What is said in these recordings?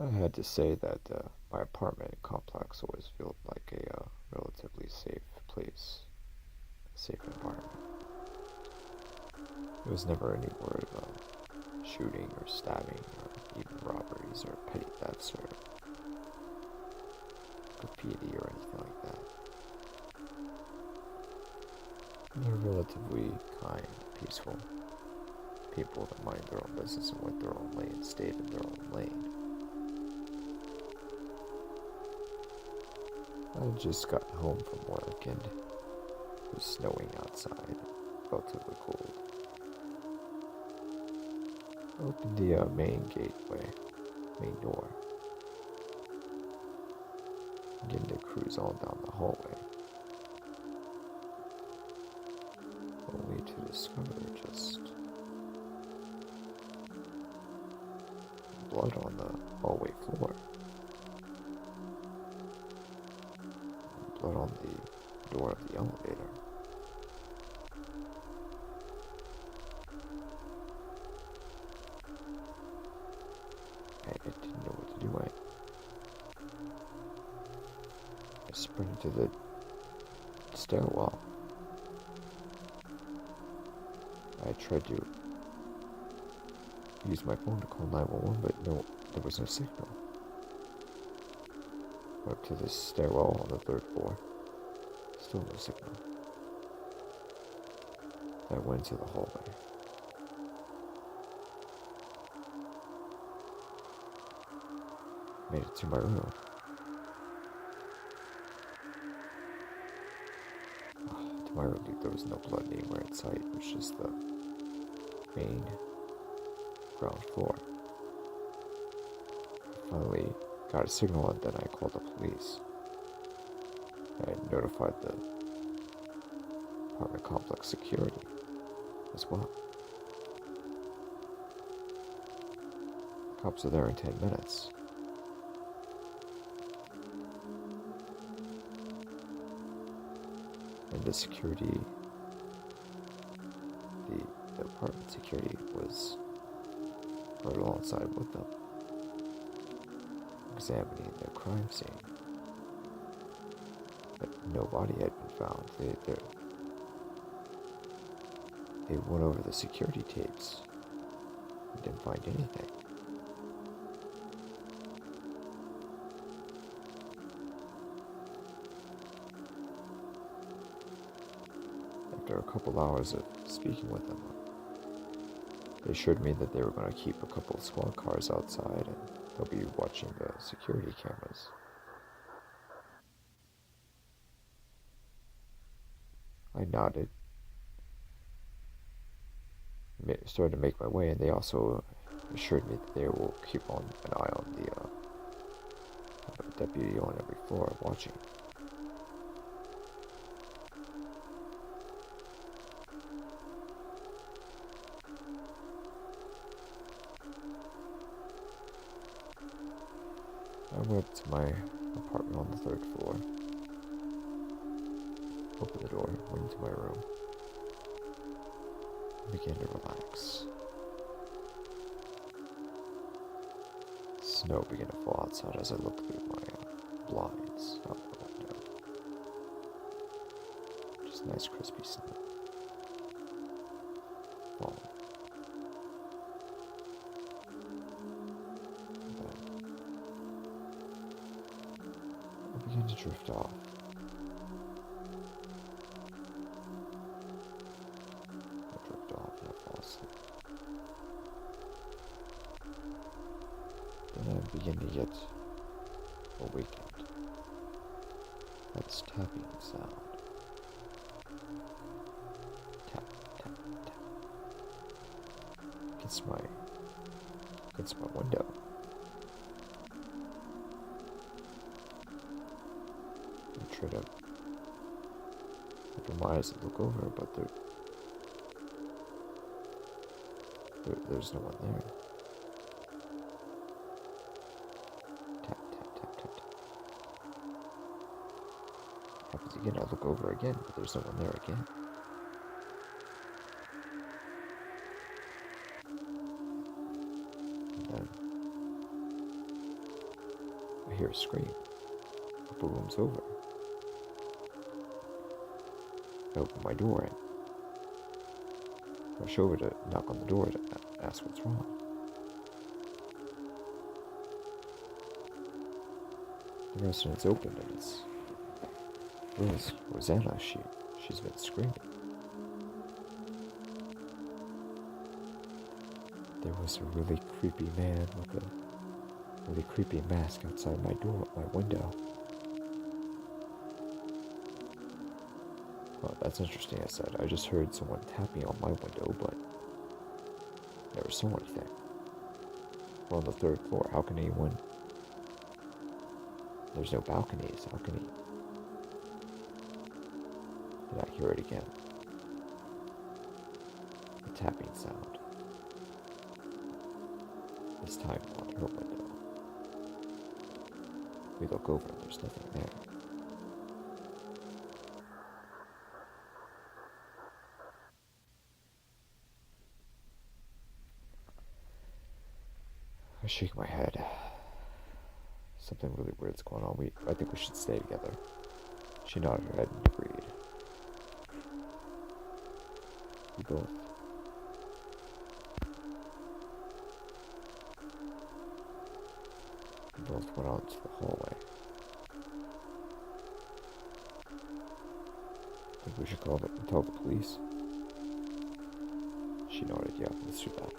I had to say that my apartment complex always felt like a relatively safe place, a safe environment. There was never any word of shooting or stabbing or even robberies or petty thefts or graffiti or anything like that. They're relatively kind, peaceful people that mind their own business and went their own lane, stayed in their own lane. I had just gotten home from work and it was snowing outside, relatively cold. I opened the main door, began to cruise on down the hallway, only to discover just blood on the hallway floor. Blood on the door of the elevator. I didn't know what to do. I sprinted to the stairwell. I tried to use my phone to call 911, but no, there was no signal. Up to the stairwell on the third floor. Still no signal. I went to the hallway. Made it to my room. To my room, there was no blood anywhere in sight. It was just the main ground floor. I finally got a signal and then I called the police. I notified the apartment complex security as well. The cops are there in 10 minutes. And the security, the apartment security was right alongside with them, examining the crime scene. But no body had been found. They went over the security tapes and didn't find anything. After a couple hours of speaking with them, they assured me that they were going to keep a couple of squad cars outside and they'll be watching the security cameras. I nodded, started to make my way, and they also assured me that they will keep an eye on the deputy on every floor watching. I went up to my apartment on the third floor, opened the door, went into my room, and began to relax. Snow began to fall outside as I looked through my blinds out the window. Just nice crispy snow falling. I began to drift off. I drift off and I fall asleep. Then I begin to get awakened by this tapping sound. Tap, tap, tap. Against my window. I try to open my eyes and look over, but there's no one there. Tap, tap, tap, tap, tap. Happens again, I look over again, but there's no one there again. And then I hear a scream. A couple rooms over. I open my door and rush over to knock on the door to ask what's wrong. The restaurant's open and it's Rosanna. She's been screaming. There was a really creepy man with a really creepy mask outside my window. Well, that's interesting, I said. I just heard someone tapping on my window, but never saw anything. We're on the 3rd floor. How can anyone... There's no balconies. How can he... Did I hear it again? The tapping sound. This time on her window. We look over and there's nothing there. I shake my head. Something really weird's going on. I think we should stay together. She nodded her head and agreed. We both went out into the hallway. Think we should tell the police? She nodded, yeah, let's do that.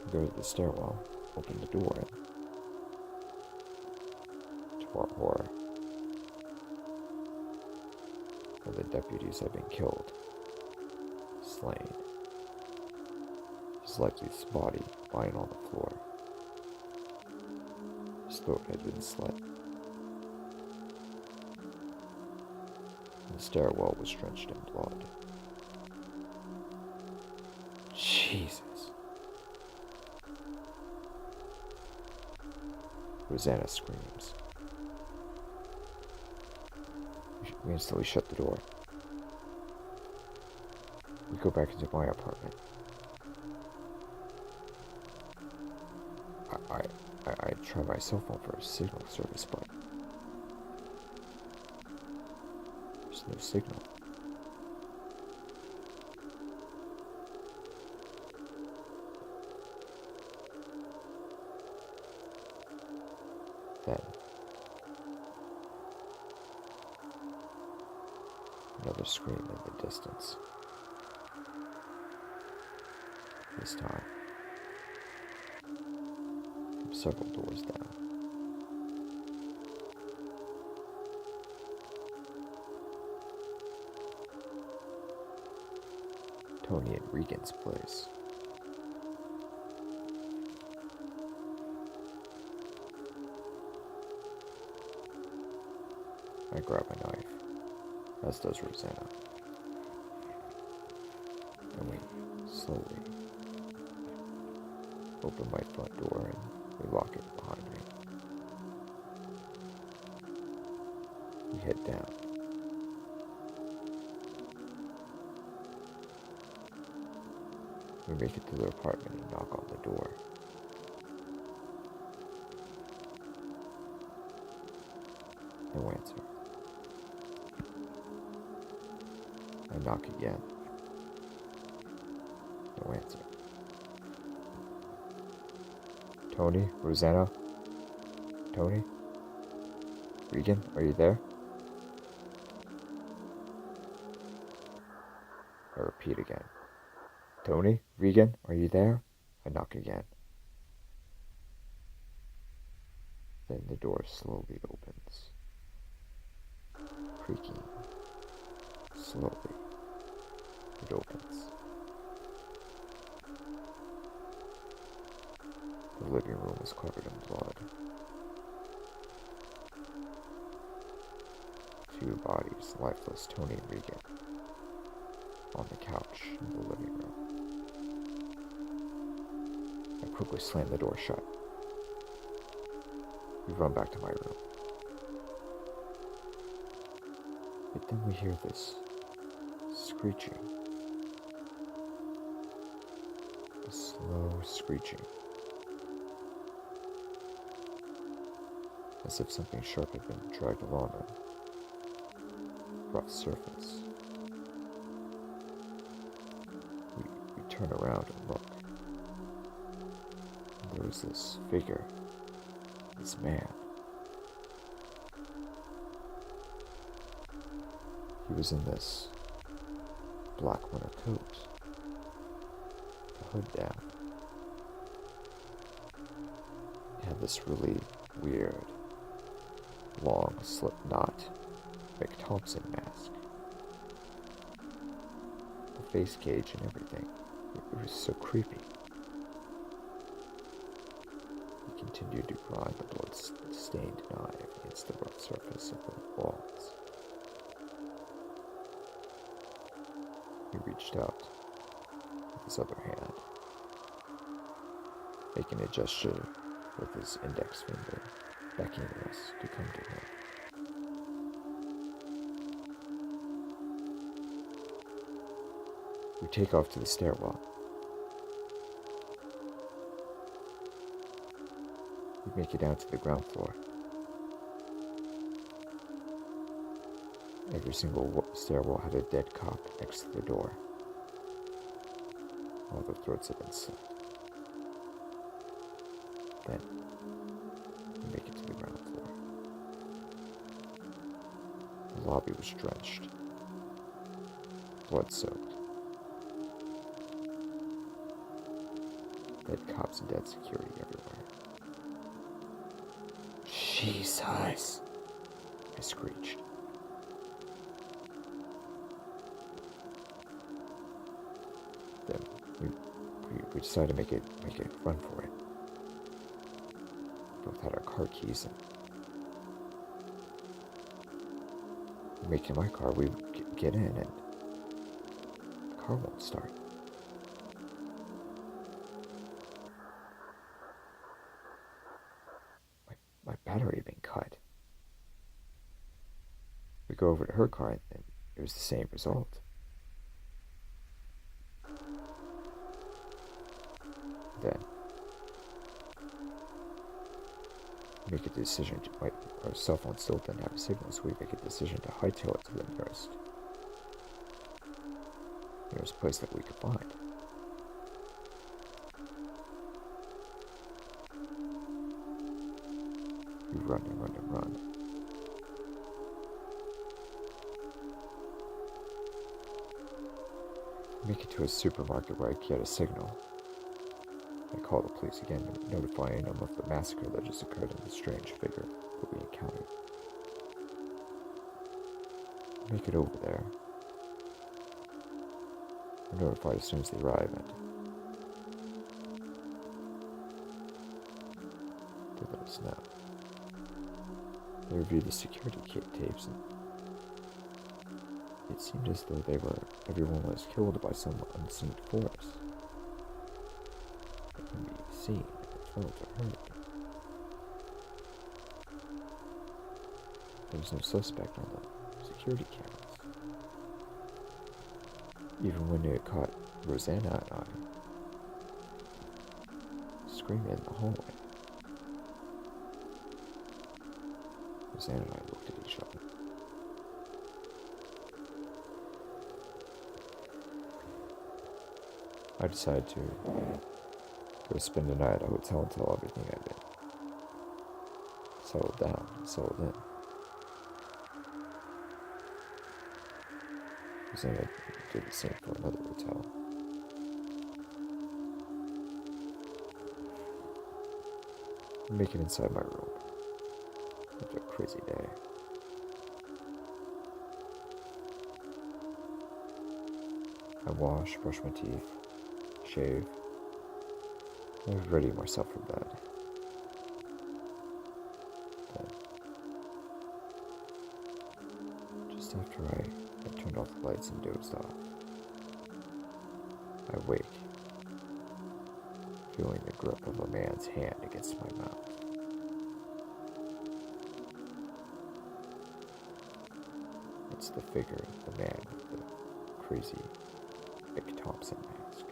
We go to the stairwell, open the door, and to our horror, one of the deputies had been killed, slain. His lifeless body lying on the floor. His throat had been slit. And the stairwell was drenched in blood. Jesus. Rosanna screams. We instantly shut the door. We go back into my apartment. I try my cell phone for a signal service, but there's no signal. Then another scream in the distance. This time from several doors down. Tony and Regan's place. I grab a knife, as does Rosanna, and we slowly open my front door and we lock it behind me. We head down. We make it to their apartment and knock on the door. No answer. I knock again. No answer. Tony? Rosanna? Tony? Regan, are you there? I repeat again. Tony? Regan, are you there? I knock again. Then the door slowly opens. Creaking. Slowly. It opens. The living room is covered in blood. Two bodies, lifeless, Tony and Regan, on the couch in the living room. I quickly slam the door shut. We run back to my room. But then we hear this screeching. A slow screeching. as if something sharp had been dragged along a rough surface. We turn around and look. And there was this figure, this man. He was in this black winter coat, the hood down. He had this really weird, long slip knot Mick Thompson mask. The face cage and everything. It was so creepy. He continued to grind the blood-stained knife against the rough surface of the walls. He reached out with his other hand, making a gesture with his index finger, beckoning us to come to him. We take off to the stairwell. We make it down to the ground floor. Every single stairwell had a dead cop next to the door. All their throats had been slit. Then, we make it to the ground floor. The lobby was drenched, blood-soaked. Dead cops and dead security everywhere. Jesus! I screeched. Then we decided to make a run for it. We both had our car keys and we make it in my car. We get in and the car won't start. My battery had been cut. We go over to her car and it was the same result. Then we make a decision to, our cell phone still didn't have a signal, so we make a decision to hightail it to the nearest place that we could find. We run and run and run. We make it to a supermarket where I get a signal. I call the police again, notifying them of the massacre that just occurred and the strange figure that we encountered. We make it over there. We're notified as soon as they arrive, and they let us know. They reviewed the security tapes, and it seemed as though everyone was killed by some unseen force. That can be seen, felt, or heard. There was no suspect on the security cameras. Even when they caught Rosanna and I screaming in the hallway, Rosanna and I looked at each other. I decided to go spend the night at a hotel until everything had been settled down and settled in. Rosanna did the same for another hotel. I make it inside my room after a crazy day. I wash, brush my teeth, shave, and I was ready myself for bed. Then, just after I turned off the lights and dozed off, I wake, feeling the grip of a man's hand against my mouth. It's the figure of the man with the crazy Mick Thompson mask,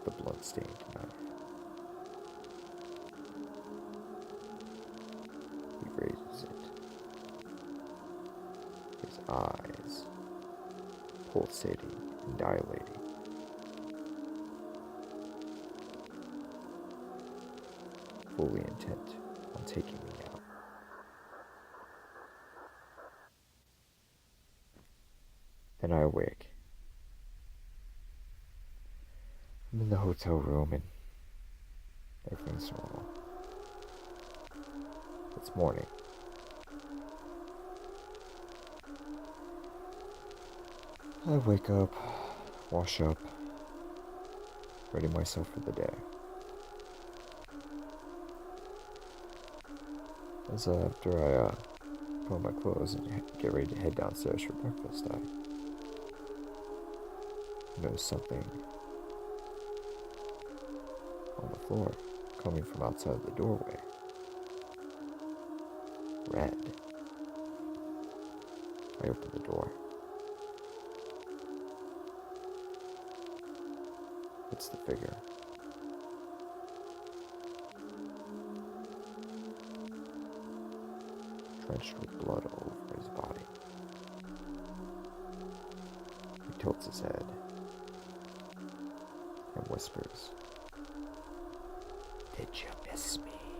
the blood-stained knife. eyes, pulsating and dilating. Fully intent on taking me out. Then I awake. I'm in the hotel room and everything's normal. It's morning. I wake up, wash up, ready myself for the day. As after I put on my clothes and get ready to head downstairs for breakfast, I notice something on the floor coming from outside the doorway. Red. I open the door. It's the figure. Drenched with blood all over his body. He tilts his head and whispers, "Did you miss me?"